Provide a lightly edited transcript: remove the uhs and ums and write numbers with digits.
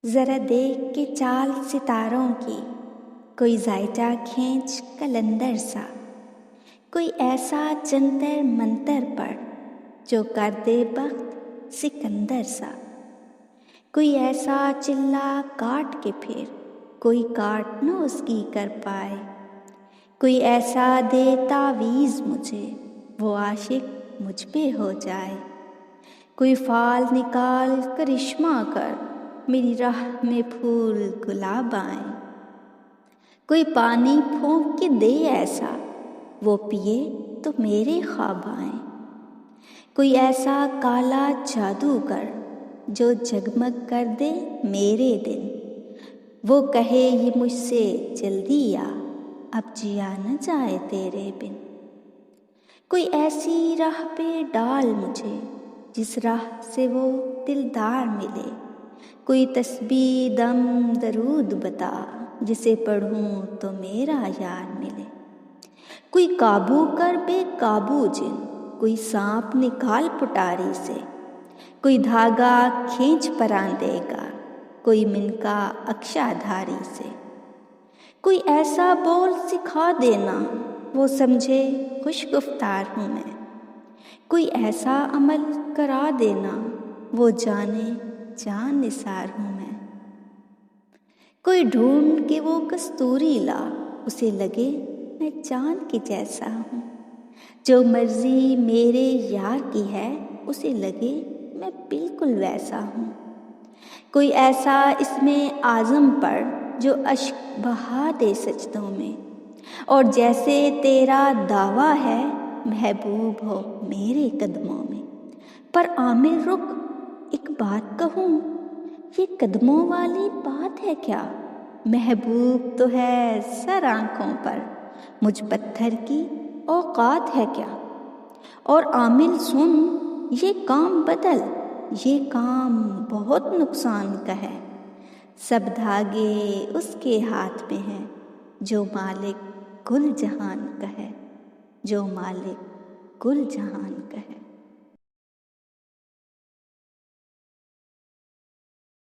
ذرا دیکھ کے چال ستاروں کی، کوئی زائچہ کھینچ کلندر سا، کوئی ایسا جنتر منتر پڑھ جو کر دے بخت سکندر سا، کوئی ایسا چلا کاٹ کے پھر کوئی کاٹ نہ اس کی کر پائے، کوئی ایسا دے تعویذ مجھے وہ عاشق مجھ پہ ہو جائے، کوئی فال نکال کرشمہ کر میری راہ میں پھول گلاب آئیں، کوئی پانی پھونک کے دے ایسا وہ پیے تو میرے خواب آئیں، کوئی ایسا کالا جادوگر جو جگمگ کر دے میرے دن، وہ کہے یہ مجھ سے جلدی آ اب جیا نہ جائے تیرے بن، کوئی ایسی راہ پہ ڈال مجھے جس راہ سے وہ دلدار ملے، کوئی تسبیح دم درود بتا جسے پڑھوں تو میرا یار ملے، کوئی قابو کر بے قابو جن، کوئی سانپ نکال پٹاری سے، کوئی دھاگا کھینچ پراندے کا، کوئی منکا اکشا دھاری سے، کوئی ایسا بول سکھا دینا وہ سمجھے خوش گفتار ہوں میں، کوئی ایسا عمل کرا دینا وہ جانے جان نثار ہوں میں، کوئی ڈھونڈ کے وہ کستوری لا اسے لگے میں چاند کے جیسا ہوں، جو مرضی میرے یار کی ہے اسے لگے میں بالکل ویسا ہوں، کوئی ایسا اسم اعظم پڑھ جو اشک بہا دے سجدوں میں، اور جیسے تیرا دعویٰ ہے محبوب ہو میرے قدموں میں، پر عامر رک ایک بات کہوں، یہ قدموں والی بات ہے کیا، محبوب تو ہے سر آنکھوں پر، مجھ پتھر کی اوقات ہے کیا، اور عامل سن یہ کام بدل، یہ کام بہت نقصان کا ہے، سب دھاگے اس کے ہاتھ میں ہیں جو مالک کل جہان کا ہے، جو مالک کل جہان کا ہے۔